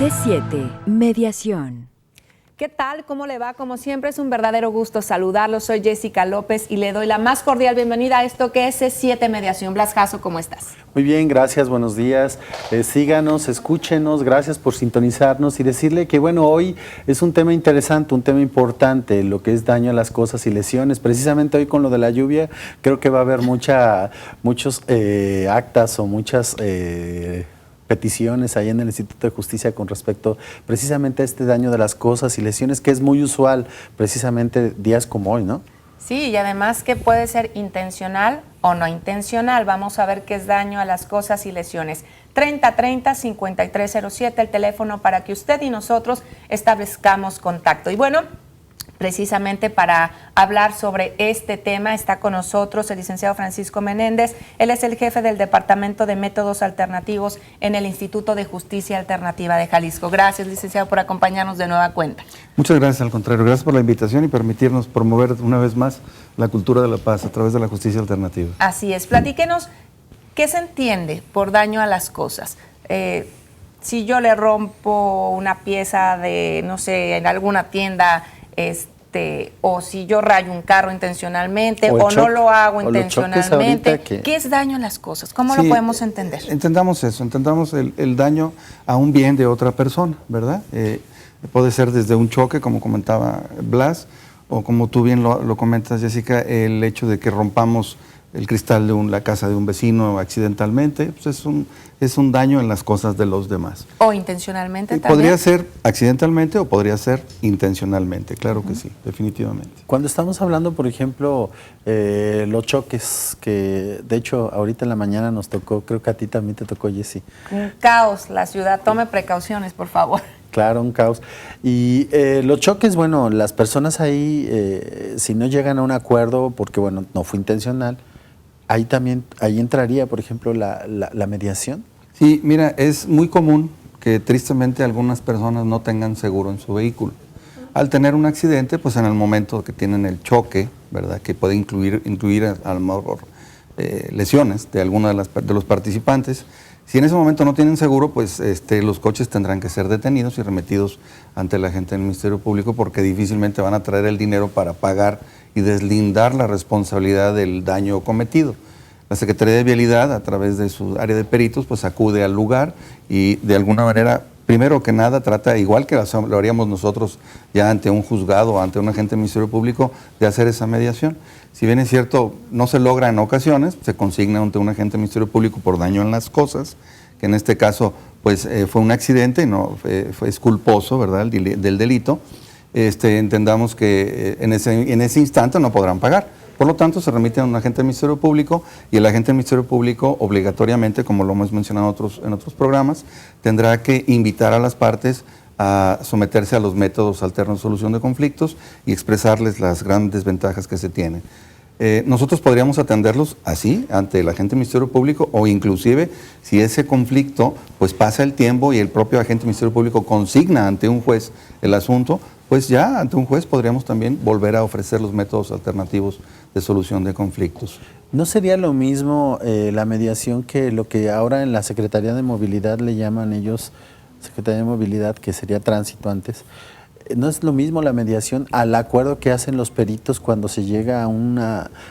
C7 Mediación. ¿Qué tal? ¿Cómo le va? Como siempre es un verdadero gusto saludarlo. Soy Jessica López y le doy la más cordial bienvenida a esto que es C7 Mediación. Blas Jasso, ¿cómo estás? Muy bien, gracias, buenos días. Síganos, escúchenos, gracias por sintonizarnos y decirle que bueno, hoy es un tema interesante, un tema importante, lo que es daño a las cosas y lesiones. Precisamente hoy con lo de la lluvia, creo que va a haber muchos actas o muchas peticiones ahí en el Instituto de Justicia con respecto precisamente a este daño de las cosas y lesiones que es muy usual precisamente días como hoy, ¿no? Sí, y además que puede ser intencional o no intencional. Vamos a ver qué es daño a las cosas y lesiones. 3030-5307, el teléfono para que usted y nosotros establezcamos contacto. Y bueno, precisamente para hablar sobre este tema está con nosotros el licenciado Francisco Menéndez. Él es el jefe del Departamento de Métodos Alternativos en el Instituto de Justicia Alternativa de Jalisco. Gracias, licenciado, por acompañarnos de nueva cuenta. Muchas gracias, al contrario. Gracias por la invitación y permitirnos promover una vez más la cultura de la paz a través de la justicia alternativa. Así es. Platíquenos, ¿qué se entiende por daño a las cosas? Si yo le rompo una pieza de, no sé, en alguna tienda, o si yo rayo un carro intencionalmente o no lo hago intencionalmente, ¿qué es daño a las cosas? ¿Cómo lo podemos entender? Entendamos eso, entendamos el daño a un bien de otra persona, ¿verdad? Puede ser desde un choque, como comentaba Blas, o como tú bien lo comentas, Jessica, el hecho de que rompamos el cristal de la casa de un vecino accidentalmente, pues es un daño en las cosas de los demás. ¿O intencionalmente también? Podría ser accidentalmente o podría ser intencionalmente, claro que sí, definitivamente. Cuando estamos hablando, por ejemplo, los choques, que de hecho ahorita en la mañana nos tocó, creo que a ti también te tocó, Jessy. Un caos, la ciudad, tome precauciones, por favor. Claro, un caos. Y los choques, bueno, las personas ahí, si no llegan a un acuerdo, porque bueno, no fue intencional, ahí entraría, por ejemplo, la mediación. Sí, mira, es muy común que tristemente algunas personas no tengan seguro en su vehículo. Al tener un accidente, pues en el momento que tienen el choque, ¿verdad? Que puede incluir a lo mejor lesiones de alguno de los participantes. Si en ese momento no tienen seguro, pues los coches tendrán que ser detenidos y remitidos ante la gente del Ministerio Público porque difícilmente van a traer el dinero para pagar y deslindar la responsabilidad del daño cometido. La Secretaría de Vialidad, a través de su área de peritos, pues acude al lugar y de alguna manera, primero que nada, trata, igual que lo haríamos nosotros ya ante un juzgado o ante un agente del Ministerio Público, de hacer esa mediación. Si bien es cierto, no se logra en ocasiones, se consigna ante un agente del Ministerio Público por daño en las cosas, que en este caso pues fue un accidente, es culposo, ¿verdad?, del delito. Entendamos que en ese instante no podrán pagar. Por lo tanto, se remite a un agente del Ministerio Público y el agente del Ministerio Público obligatoriamente, como lo hemos mencionado en otros programas, tendrá que invitar a las partes a someterse a los métodos alternos de solución de conflictos y expresarles las grandes ventajas que se tienen. Nosotros podríamos atenderlos así ante el agente del Ministerio Público o inclusive si ese conflicto pues pasa el tiempo y el propio agente del Ministerio Público consigna ante un juez el asunto, pues ya ante un juez podríamos también volver a ofrecer los métodos alternativos de solución de conflictos. ¿No sería lo mismo la mediación que lo que ahora en la Secretaría de Movilidad le llaman ellos, Secretaría de Movilidad, que sería tránsito antes? ¿No es lo mismo la mediación al acuerdo que hacen los peritos cuando se llega a un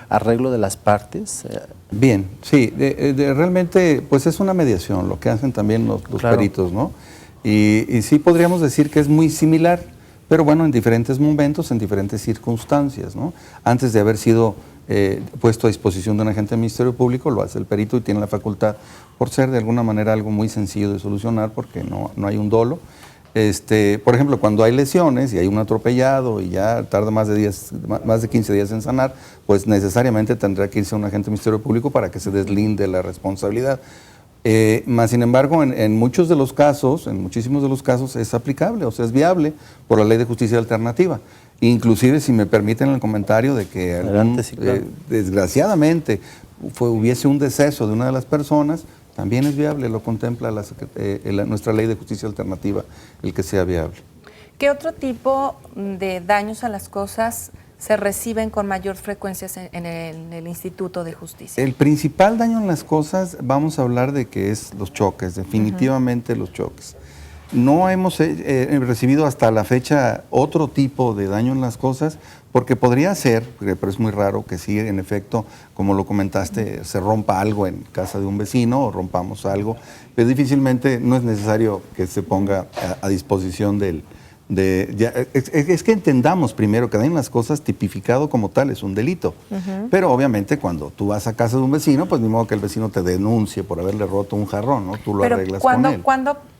arreglo de las partes? Bien, sí, realmente pues es una mediación lo que hacen también los claro. Peritos, ¿no? Y sí podríamos decir que es muy similar, pero bueno, en diferentes momentos, en diferentes circunstancias, ¿no? Antes de haber sido puesto a disposición de un agente del Ministerio Público, lo hace el perito y tiene la facultad, por ser de alguna manera algo muy sencillo de solucionar, porque no hay un dolo. Por ejemplo, cuando hay lesiones y hay un atropellado y ya tarda más de 15 días en sanar, pues necesariamente tendrá que irse a un agente del Ministerio Público para que se deslinde la responsabilidad. Más sin embargo, en muchos de los casos, en muchísimos de los casos es aplicable, o sea, es viable por la Ley de Justicia Alternativa. Inclusive, si me permiten el comentario de que desgraciadamente hubiese un deceso de una de las personas, también es viable, lo contempla nuestra Ley de Justicia Alternativa, el que sea viable. ¿Qué otro tipo de daños a las cosas se reciben con mayor frecuencia en el Instituto de Justicia? El principal daño en las cosas, vamos a hablar de que es los choques, definitivamente los choques. No hemos recibido hasta la fecha otro tipo de daño en las cosas, porque podría ser, pero es muy raro que sí, en efecto, como lo comentaste, se rompa algo en casa de un vecino o rompamos algo, pero difícilmente no es necesario que se ponga a disposición del... Es que entendamos primero que daño en las cosas tipificado como tal es un delito, pero obviamente cuando tú vas a casa de un vecino, pues ni modo que el vecino te denuncie por haberle roto un jarrón, ¿no? Tú lo arreglas con él.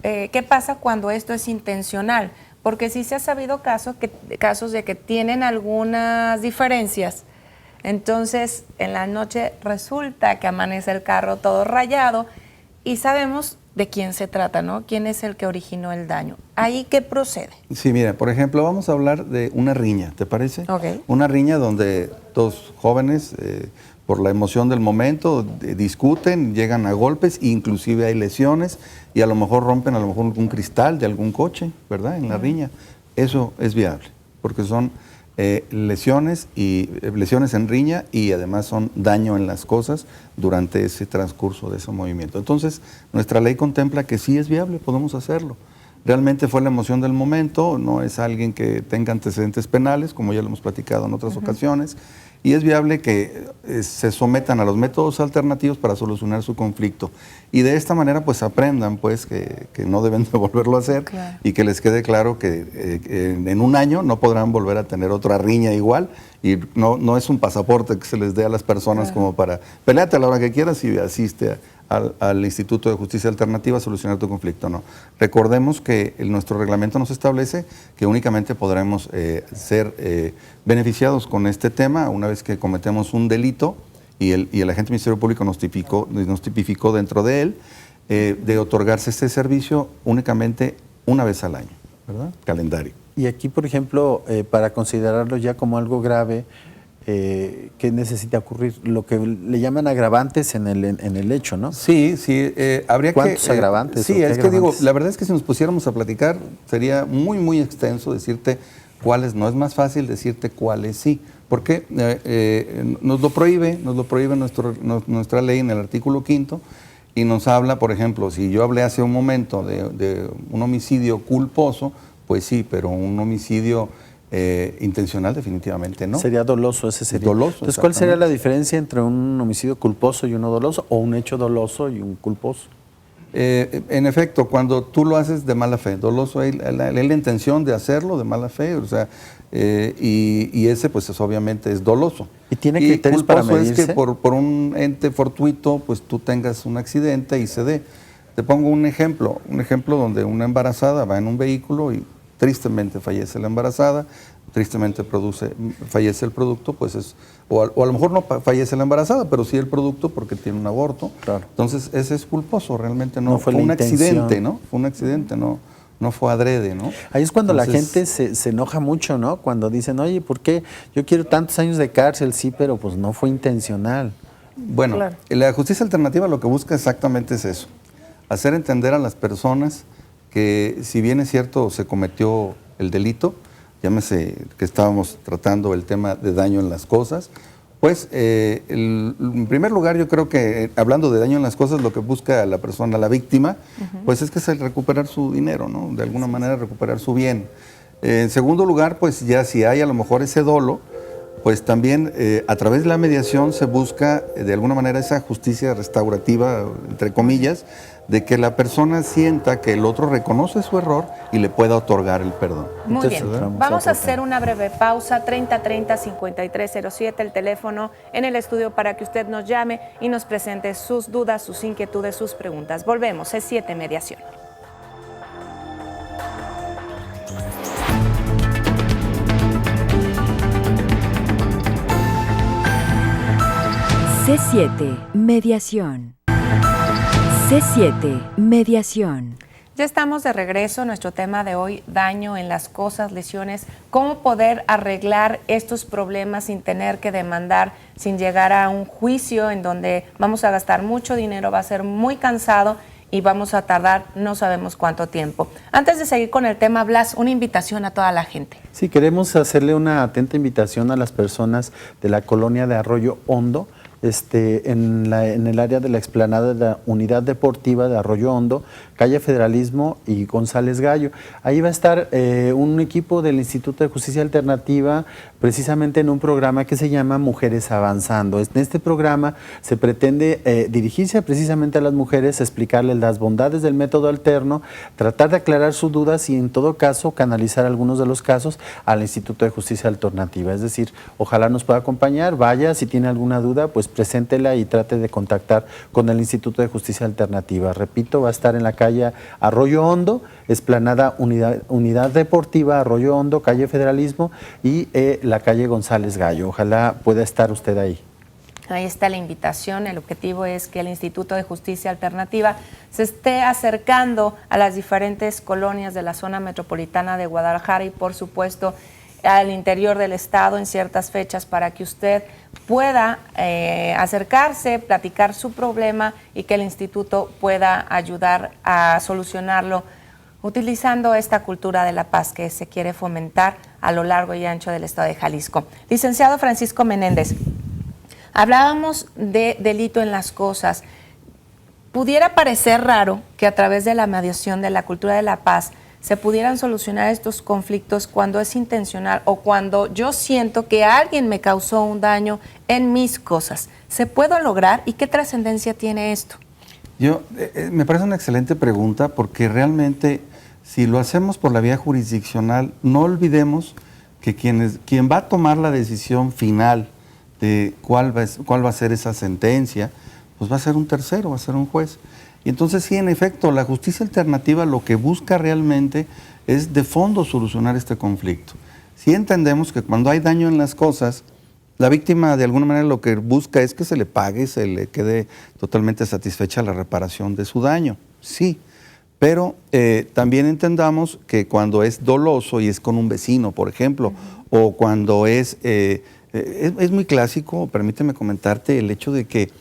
¿Qué pasa cuando esto es intencional? Porque sí se ha sabido casos de que tienen algunas diferencias, entonces en la noche resulta que amanece el carro todo rayado y sabemos de quién se trata, ¿no? ¿Quién es el que originó el daño? ¿Ahí qué procede? Sí, mira, por ejemplo, vamos a hablar de una riña, ¿te parece? Ok. Una riña donde dos jóvenes, por la emoción del momento, discuten, llegan a golpes, inclusive hay lesiones y a lo mejor rompen a lo mejor un cristal de algún coche, ¿verdad? En la riña. Eso es viable, porque son lesiones en riña y además son daño en las cosas durante ese transcurso de ese movimiento. Entonces, nuestra ley contempla que sí es viable, podemos hacerlo. Realmente fue la emoción del momento, no es alguien que tenga antecedentes penales, como ya lo hemos platicado en otras ocasiones, y es viable que se sometan a los métodos alternativos para solucionar su conflicto. Y de esta manera pues aprendan pues que no deben de volverlo a hacer, claro, y que les quede claro que en un año no podrán volver a tener otra riña igual, y no es un pasaporte que se les dé a las personas, claro, como para peleate a la hora que quieras y asiste al Instituto de Justicia Alternativa a solucionar tu conflicto. No. Recordemos que nuestro reglamento nos establece que únicamente podremos ser beneficiados con este tema una vez que cometemos un delito y el agente del Ministerio Público nos tipificó dentro de él de otorgarse este servicio únicamente una vez al año, ¿verdad? Calendario. Y aquí, por ejemplo, para considerarlo ya como algo grave, ¿qué necesita ocurrir? Lo que le llaman agravantes en el hecho, ¿no? Sí, habría que... ¿Cuántos agravantes? Sí, es que digo, la verdad es que si nos pusiéramos a platicar sería muy, muy extenso decirte cuáles no, es más fácil decirte cuáles sí, porque nos lo prohíbe nuestra ley en el artículo 5º y nos habla, por ejemplo, si yo hablé hace un momento de un homicidio culposo, pues sí, pero un homicidio... intencional definitivamente no. Sería doloso, ese sería. Doloso. Entonces, ¿cuál sería la diferencia entre un homicidio culposo y uno doloso, o un hecho doloso y un culposo? En efecto, cuando tú lo haces de mala fe, doloso hay la intención de hacerlo de mala fe, o sea, y ese pues obviamente es doloso. ¿Y tiene criterios para medirse? Es que por un ente fortuito pues tú tengas un accidente y se dé. Te pongo un ejemplo donde una embarazada va en un vehículo y tristemente fallece la embarazada, tristemente fallece el producto, pues o a lo mejor no fallece la embarazada, pero sí el producto porque tiene un aborto. Claro. Entonces ese es culposo, realmente no fue un accidente, ¿no? Fue un accidente, no fue adrede, ¿no? Ahí es cuando la gente se enoja mucho, ¿no? Cuando dicen, oye, ¿por qué yo quiero tantos años de cárcel? Sí, pero pues no fue intencional. Bueno, claro, la justicia alternativa lo que busca exactamente es eso, hacer entender a las personas que si bien es cierto se cometió el delito, llámese que estábamos tratando el tema de daño en las cosas, pues en primer lugar yo creo que hablando de daño en las cosas lo que busca la persona, la víctima, pues es que es el recuperar su dinero, ¿no? De alguna manera recuperar su bien. En segundo lugar, pues ya si hay a lo mejor ese dolo, pues también a través de la mediación se busca de alguna manera esa justicia restaurativa, entre comillas, de que la persona sienta que el otro reconoce su error y le pueda otorgar el perdón. Muy bien, vamos a hacer una breve pausa, 3030-5307, el teléfono en el estudio para que usted nos llame y nos presente sus dudas, sus inquietudes, sus preguntas. Volvemos, es 7 Mediación. C7 Mediación. C7 Mediación. Ya estamos de regreso. Nuestro tema de hoy, daño en las cosas, lesiones, cómo poder arreglar estos problemas sin tener que demandar, sin llegar a un juicio en donde vamos a gastar mucho dinero, va a ser muy cansado y vamos a tardar no sabemos cuánto tiempo. Antes de seguir con el tema, Blas, una invitación a toda la gente. Sí, queremos hacerle una atenta invitación a las personas de la colonia de Arroyo Hondo, en el área de la explanada de la Unidad Deportiva de Arroyo Hondo, calle Federalismo y González Gallo. Ahí va a estar un equipo del Instituto de Justicia Alternativa, precisamente en un programa que se llama Mujeres Avanzando. En este programa se pretende dirigirse precisamente a las mujeres, explicarles las bondades del método alterno, tratar de aclarar sus dudas y en todo caso canalizar algunos de los casos al Instituto de Justicia Alternativa. Es decir, ojalá nos pueda acompañar, vaya, si tiene alguna duda, pues preséntela y trate de contactar con el Instituto de Justicia Alternativa. Repito, va a estar en la calle Arroyo Hondo, explanada Unidad Deportiva Arroyo Hondo, calle Federalismo y la calle González Gallo. Ojalá pueda estar usted ahí. Ahí está la invitación. El objetivo es que el Instituto de Justicia Alternativa se esté acercando a las diferentes colonias de la zona metropolitana de Guadalajara y, por supuesto, al interior del estado en ciertas fechas para que usted pueda acercarse, platicar su problema y que el instituto pueda ayudar a solucionarlo utilizando esta cultura de la paz que se quiere fomentar a lo largo y ancho del estado de Jalisco. Licenciado Francisco Menéndez, hablábamos de delito en las cosas. Pudiera parecer raro que a través de la mediación de la cultura de la paz se pudieran solucionar estos conflictos cuando es intencional o cuando yo siento que alguien me causó un daño en mis cosas. ¿Se puede lograr y qué trascendencia tiene esto? Me parece una excelente pregunta porque realmente si lo hacemos por la vía jurisdiccional, no olvidemos que quien va a tomar la decisión final de cuál va a ser esa sentencia, pues va a ser un tercero, va a ser un juez. Y entonces sí, en efecto, la justicia alternativa lo que busca realmente es de fondo solucionar este conflicto. Sí entendemos que cuando hay daño en las cosas, la víctima de alguna manera lo que busca es que se le pague, se le quede totalmente satisfecha la reparación de su daño. Sí, pero también entendamos que cuando es doloso y es con un vecino, por ejemplo, o cuando es muy clásico, permíteme comentarte, el hecho de que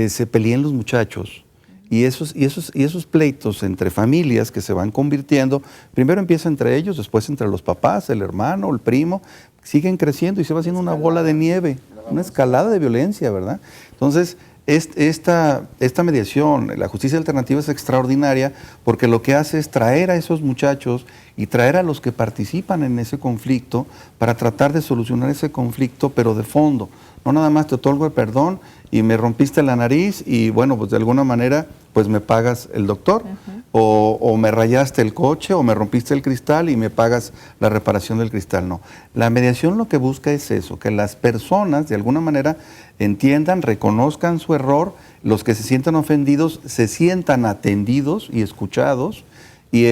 se peleen los muchachos. Y esos pleitos entre familias que se van convirtiendo, primero empieza entre ellos, después entre los papás, el hermano, el primo, siguen creciendo y se va haciendo una bola de nieve, una escalada de violencia, ¿verdad? Entonces, esta mediación, la justicia alternativa es extraordinaria porque lo que hace es traer a esos muchachos y traer a los que participan en ese conflicto para tratar de solucionar ese conflicto, pero de fondo. No nada más te otorgo el perdón y me rompiste la nariz y bueno, pues de alguna manera pues me pagas el doctor, o me rayaste el coche o me rompiste el cristal y me pagas la reparación del cristal. No, la mediación lo que busca es eso, que las personas de alguna manera entiendan, reconozcan su error, los que se sientan ofendidos se sientan atendidos y escuchados, y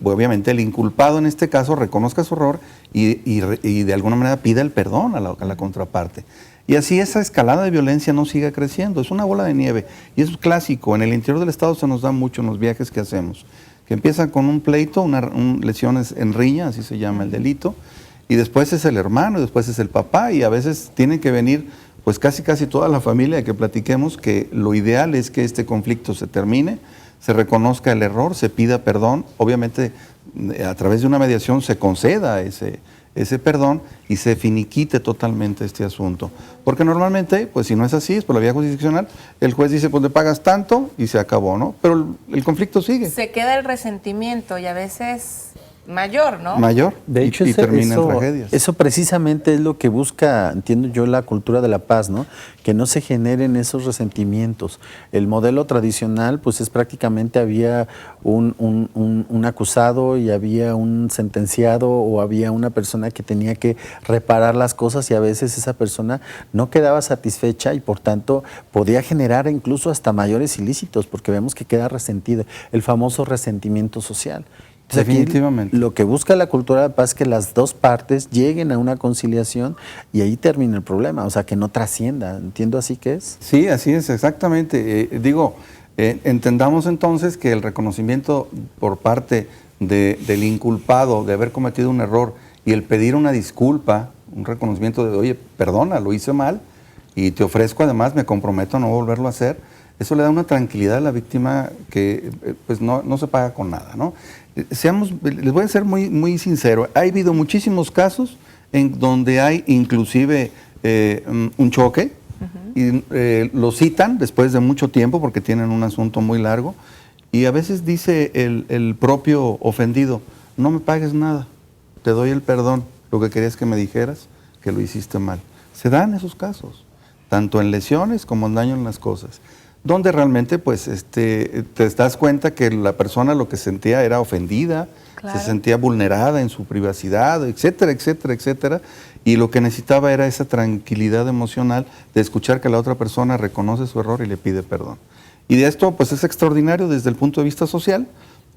obviamente el inculpado en este caso reconozca su error y de alguna manera pida el perdón a la contraparte. Y así esa escalada de violencia no siga creciendo, es una bola de nieve. Y eso es clásico, en el interior del estado se nos da mucho en los viajes que hacemos, que empiezan con un pleito, lesiones en riña, así se llama el delito, y después es el hermano, y después es el papá, y a veces tienen que venir pues casi toda la familia que platiquemos, que lo ideal es que este conflicto se termine, se reconozca el error, se pida perdón, obviamente a través de una mediación se conceda ese perdón y se finiquite totalmente este asunto. Porque normalmente, pues si no es así, es por la vía jurisdiccional, el juez dice, pues le pagas tanto y se acabó, ¿no? Pero el conflicto sigue. Se queda el resentimiento y a veces mayor, ¿no? Mayor, de hecho, y termina en tragedias. Eso precisamente es lo que busca, entiendo yo, la cultura de la paz, ¿no? Que no se generen esos resentimientos. El modelo tradicional, pues es prácticamente había un acusado y había un sentenciado o había una persona que tenía que reparar las cosas y a veces esa persona no quedaba satisfecha y por tanto podía generar incluso hasta mayores ilícitos porque vemos que queda resentido, el famoso resentimiento social. Entonces, definitivamente. Lo que busca la cultura de paz es que las dos partes lleguen a una conciliación y ahí termina el problema, o sea, que no trascienda. ¿Entiendo así que es? Sí, así es, exactamente. Entendamos entonces que el reconocimiento por parte del inculpado de haber cometido un error y el pedir una disculpa, un reconocimiento de, oye, perdona, lo hice mal y te ofrezco además, me comprometo a no volverlo a hacer, eso le da una tranquilidad a la víctima que pues no se paga con nada, ¿no? Les voy a ser muy sincero, ha habido muchísimos casos en donde hay inclusive un choque, Y lo citan después de mucho tiempo porque tienen un asunto muy largo y a veces dice el propio ofendido, no me pagues nada, te doy el perdón, lo que querías que me dijeras, que lo hiciste mal. Se dan esos casos, tanto en lesiones como en daño en las cosas, donde realmente pues te das cuenta que la persona lo que sentía era ofendida, Claro. se sentía vulnerada en su privacidad, etcétera, etcétera, etcétera, y lo que necesitaba era esa tranquilidad emocional de escuchar que la otra persona reconoce su error y le pide perdón. Y de esto pues es extraordinario desde el punto de vista social,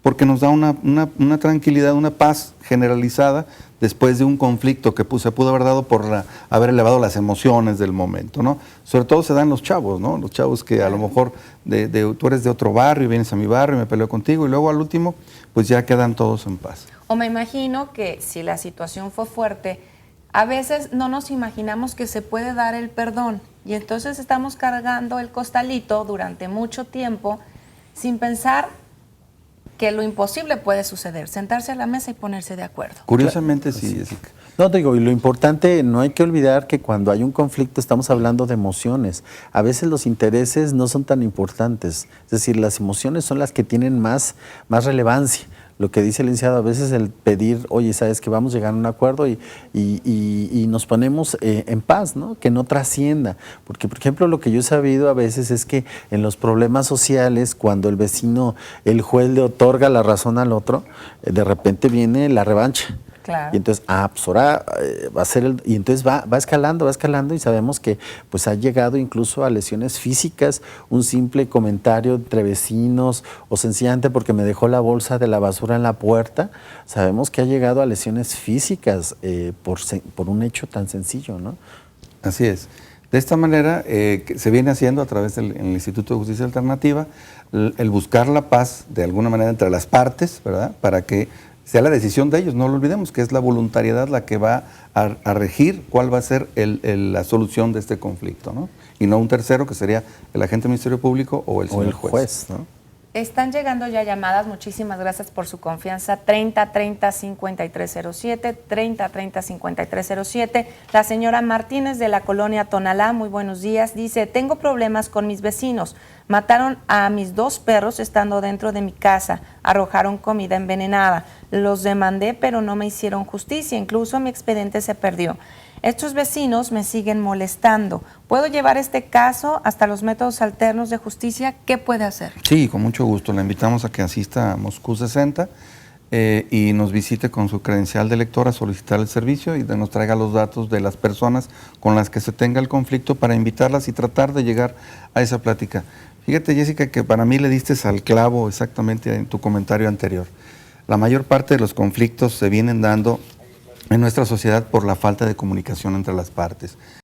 porque nos da una tranquilidad, una paz generalizada después de un conflicto que se pudo haber dado por haber elevado las emociones del momento, ¿no? Sobre todo se dan los chavos, ¿no? Los chavos que a lo mejor tú eres de otro barrio y vienes a mi barrio y me peleo contigo y luego al último pues ya quedan todos en paz. O me imagino que si la situación fue fuerte, a veces no nos imaginamos que se puede dar el perdón y entonces estamos cargando el costalito durante mucho tiempo sin pensar que lo imposible puede suceder, sentarse a la mesa y ponerse de acuerdo. Curiosamente sí, Jessica. No, digo, y lo importante, no hay que olvidar que cuando hay un conflicto estamos hablando de emociones. A veces los intereses no son tan importantes, es decir, las emociones son las que tienen más relevancia. Lo que dice el licenciado, a veces el pedir, oye, sabes que vamos a llegar a un acuerdo y nos ponemos en paz, ¿no? Que no trascienda. Porque, por ejemplo, lo que yo he sabido a veces es que en los problemas sociales, cuando el vecino, el juez le otorga la razón al otro, de repente viene la revancha. Claro. Y entonces, pues ahora va a ser y entonces va escalando y sabemos que pues ha llegado incluso a lesiones físicas, un simple comentario entre vecinos o sencillamente porque me dejó la bolsa de la basura en la puerta, sabemos que ha llegado a lesiones físicas por un hecho tan sencillo, ¿no? Así es. De esta manera que se viene haciendo a través del Instituto de Justicia Alternativa el buscar la paz de alguna manera entre las partes, ¿verdad? Para que sea la decisión de ellos, no lo olvidemos, que es la voluntariedad la que va a regir cuál va a ser la solución de este conflicto, ¿no? Y no un tercero que sería el agente del Ministerio Público o el señor juez, ¿no? Están llegando ya llamadas, muchísimas gracias por su confianza, 30-30-5307, 30-30-5307. La señora Martínez de la colonia Tonalá, muy buenos días, dice, tengo problemas con mis vecinos, mataron a mis 2 perros estando dentro de mi casa, arrojaron comida envenenada, los demandé pero no me hicieron justicia, incluso mi expediente se perdió. Estos vecinos me siguen molestando. ¿Puedo llevar este caso hasta los métodos alternos de justicia? ¿Qué puede hacer? Sí, con mucho gusto. La invitamos a que asista a Moscú 60 y nos visite con su credencial de lector a solicitar el servicio y nos traiga los datos de las personas con las que se tenga el conflicto para invitarlas y tratar de llegar a esa plática. Fíjate, Jessica, que para mí le diste al clavo exactamente en tu comentario anterior. La mayor parte de los conflictos se vienen dando en nuestra sociedad por la falta de comunicación entre las partes.